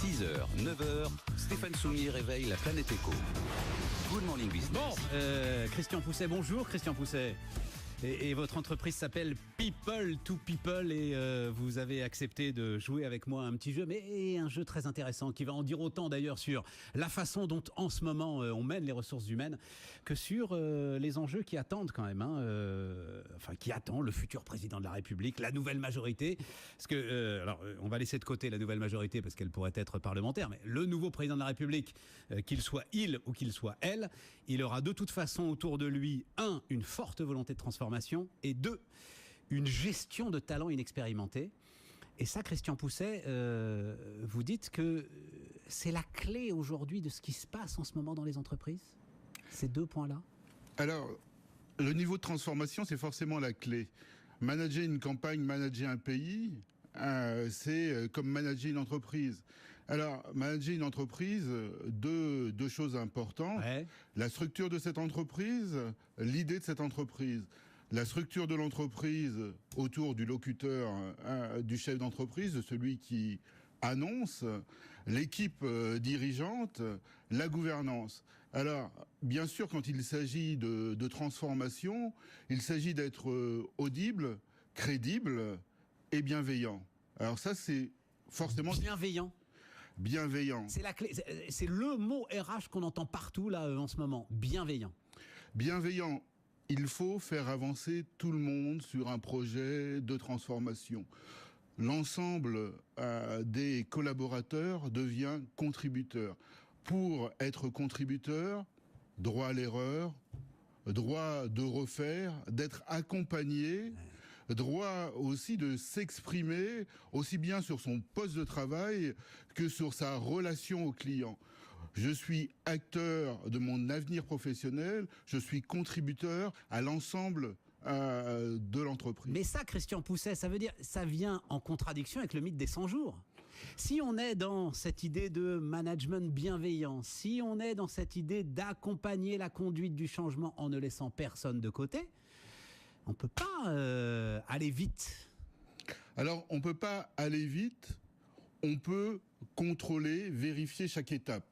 6h, 9h, Stéphane Soumier réveille la planète éco. Good morning business. Bon, Christian Pousset, bonjour Christian Pousset. Et votre entreprise s'appelle People to People et vous avez accepté de jouer avec moi un petit jeu, mais un jeu très intéressant qui va en dire autant d'ailleurs sur la façon dont en ce moment on mène les ressources humaines que sur les enjeux qui attendent quand même, qui attend le futur président de la République, la nouvelle majorité. Parce que, on va laisser de côté la nouvelle majorité parce qu'elle pourrait être parlementaire, mais le nouveau président de la République, qu'il soit il ou qu'il soit elle, il aura de toute façon autour de lui, une forte volonté de transformation, et 2, une gestion de talents inexpérimentés. Et ça, Christian Pousset, vous dites que c'est la clé aujourd'hui de ce qui se passe en ce moment dans les entreprises, ces 2 points-là. Alors, le niveau de transformation, c'est forcément la clé. Manager une campagne, manager un pays, c'est comme manager une entreprise. Alors, manager une entreprise, deux choses importantes. Ouais. La structure de cette entreprise, l'idée de cette entreprise. La structure de l'entreprise autour du locuteur, du chef d'entreprise, de celui qui annonce, l'équipe dirigeante, la gouvernance. Alors, bien sûr, quand il s'agit de transformation, il s'agit d'être audible, crédible et bienveillant. Alors ça, c'est forcément... Bienveillant. C'est la clé. C'est le mot RH qu'on entend partout là en ce moment. Bienveillant. Bienveillant. Il faut faire avancer tout le monde sur un projet de transformation. L'ensemble des collaborateurs devient contributeur. Pour être contributeur, droit à l'erreur, droit de refaire, d'être accompagné, droit aussi de s'exprimer aussi bien sur son poste de travail que sur sa relation au client. Je suis acteur de mon avenir professionnel, je suis contributeur à l'ensemble de l'entreprise. Mais ça, Christian Pousset, ça veut dire, ça vient en contradiction avec le mythe des 100 jours. Si on est dans cette idée de management bienveillant, si on est dans cette idée d'accompagner la conduite du changement en ne laissant personne de côté, on ne peut pas aller vite. Alors, on ne peut pas aller vite, on peut contrôler, vérifier chaque étape.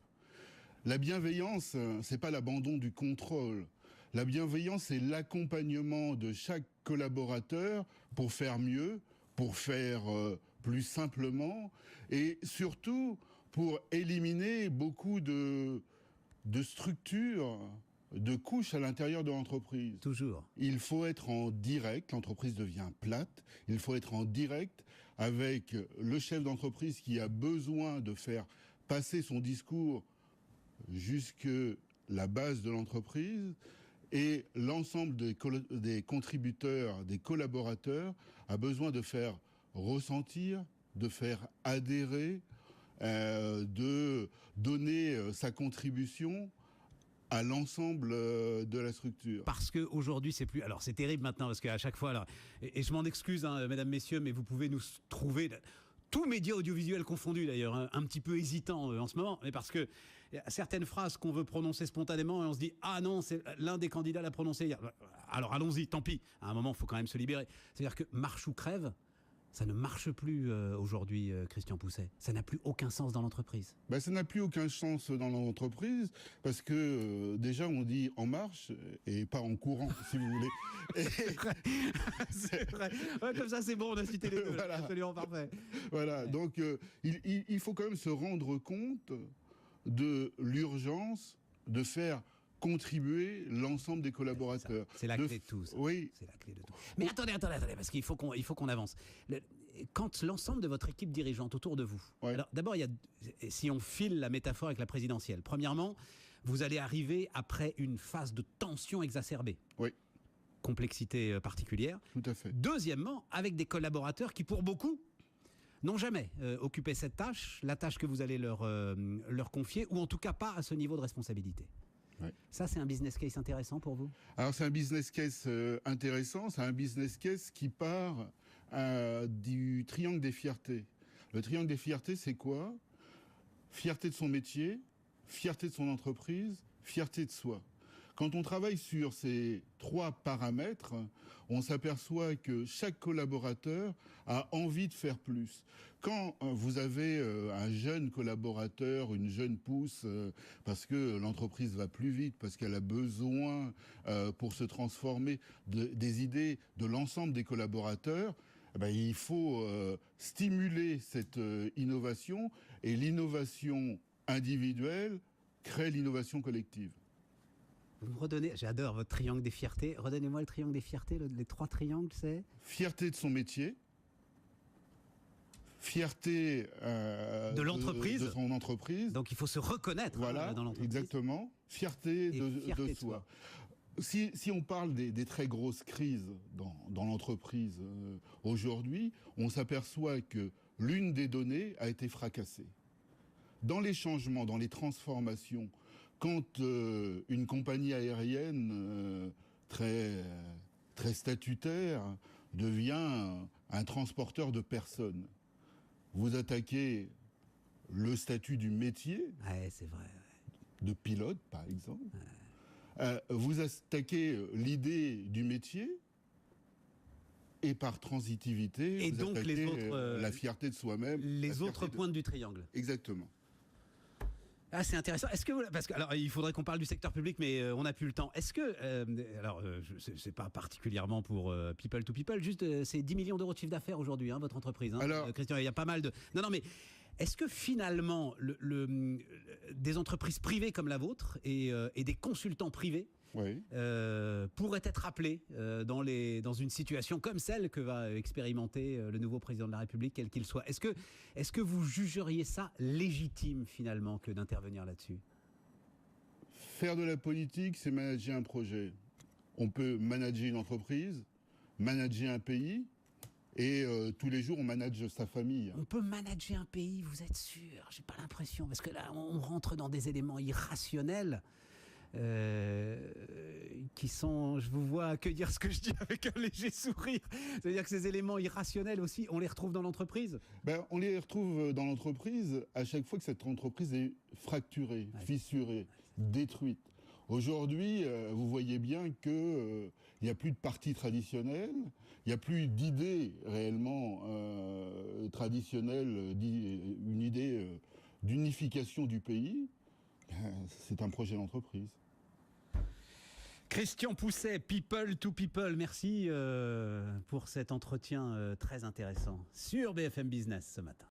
La bienveillance, c'est pas l'abandon du contrôle. La bienveillance, c'est l'accompagnement de chaque collaborateur pour faire mieux, pour faire plus simplement, et surtout pour éliminer beaucoup de structures, de couches à l'intérieur de l'entreprise. Toujours. Il faut être en direct, l'entreprise devient plate, il faut être en direct avec le chef d'entreprise qui a besoin de faire passer son discours jusque la base de l'entreprise, et l'ensemble des contributeurs, des collaborateurs a besoin de faire ressentir, de faire adhérer, de donner sa contribution à l'ensemble de la structure. Parce que aujourd'hui c'est plus... Alors c'est terrible maintenant parce qu'à chaque fois... Alors, et je m'en excuse, mesdames, messieurs, mais vous pouvez nous trouver... Tous médias audiovisuels confondus d'ailleurs, un petit peu hésitants en ce moment, mais parce que y a certaines phrases qu'on veut prononcer spontanément et on se dit « Ah non, c'est l'un des candidats l'a prononcé hier ». Alors allons-y, tant pis, à un moment il faut quand même se libérer. C'est-à-dire que marche ou crève, ça ne marche plus aujourd'hui, Christian Pousset. Ça n'a plus aucun sens dans l'entreprise. Ça n'a plus aucun sens dans l'entreprise parce que déjà on dit en marche et pas en courant, si vous voulez. C'est vrai. Ouais, comme ça c'est bon, on a cité les deux. Voilà. Absolument parfait. Voilà, ouais. Donc il faut quand même se rendre compte de l'urgence de faire contribuer l'ensemble des collaborateurs. C'est la clé de tout. Ça. Oui. C'est la clé de tout. Mais attendez, parce qu'il faut qu'on avance. Quand l'ensemble de votre équipe dirigeante autour de vous, ouais. Alors d'abord, si on file la métaphore avec la présidentielle, premièrement, vous allez arriver après une phase de tension exacerbée. Oui. Complexité particulière. Tout à fait. Deuxièmement, avec des collaborateurs qui, pour beaucoup, n'ont jamais occupé cette tâche, la tâche que vous allez leur confier, ou en tout cas pas à ce niveau de responsabilité. Ouais. Ça, c'est un business case intéressant pour vous ? Alors, c'est un business case intéressant. C'est un business case qui part du triangle des fiertés. Le triangle des fiertés, c'est quoi ? Fierté de son métier, fierté de son entreprise, fierté de soi. Quand on travaille sur ces 3 paramètres, on s'aperçoit que chaque collaborateur a envie de faire plus. Quand vous avez un jeune collaborateur, une jeune pousse, parce que l'entreprise va plus vite, parce qu'elle a besoin, pour se transformer, des idées de l'ensemble des collaborateurs, il faut stimuler cette innovation, et l'innovation individuelle crée l'innovation collective. Vous me redonnez, j'adore votre triangle des fiertés. Redonnez-moi le triangle des fiertés, les 3 triangles, c'est fierté de son métier, fierté de l'entreprise, de son entreprise. Donc il faut se reconnaître voilà, dans l'entreprise. Exactement. Fierté Fierté de soi. Si on parle des très grosses crises dans l'entreprise aujourd'hui, on s'aperçoit que l'une des données a été fracassée. Dans les changements, dans les transformations, quand une compagnie aérienne très statutaire devient un transporteur de personnes, vous attaquez le statut du métier, Ouais, c'est vrai. de pilote par exemple, vous attaquez l'idée du métier, et par transitivité, Et vous donc attaquez les autres, la fierté de soi-même. Les autres pointes du triangle. Exactement. Ah, c'est intéressant. Est-ce que parce que alors il faudrait qu'on parle du secteur public, mais on n'a plus le temps. Est-ce que c'est pas particulièrement pour people to people, juste c'est 10 millions d'euros de chiffre d'affaires aujourd'hui, votre entreprise. Alors, Christian, il y a pas mal de. Non, mais est-ce que finalement des entreprises privées comme la vôtre et des consultants privés oui. pourraient être appelés dans une situation comme celle que va expérimenter le nouveau président de la République, quel qu'il soit. Est-ce que vous jugeriez ça légitime finalement que d'intervenir là-dessus ? Faire de la politique, c'est manager un projet. On peut manager une entreprise, manager un pays, et tous les jours on manage sa famille. On peut manager un pays, vous êtes sûr ? J'ai pas l'impression, parce que là on rentre dans des éléments irrationnels. Qui sont, je vous vois accueillir ce que je dis avec un léger sourire. C'est-à-dire que ces éléments irrationnels aussi, on les retrouve dans l'entreprise ? On les retrouve dans l'entreprise à chaque fois que cette entreprise est fracturée, fissurée, détruite. Aujourd'hui, vous voyez bien qu'il n'y a plus de parti traditionnel, il n'y a plus d'idée réellement traditionnelle, une idée d'unification du pays. C'est un projet d'entreprise. Christian Pousset, People to People, merci pour cet entretien très intéressant sur BFM Business ce matin.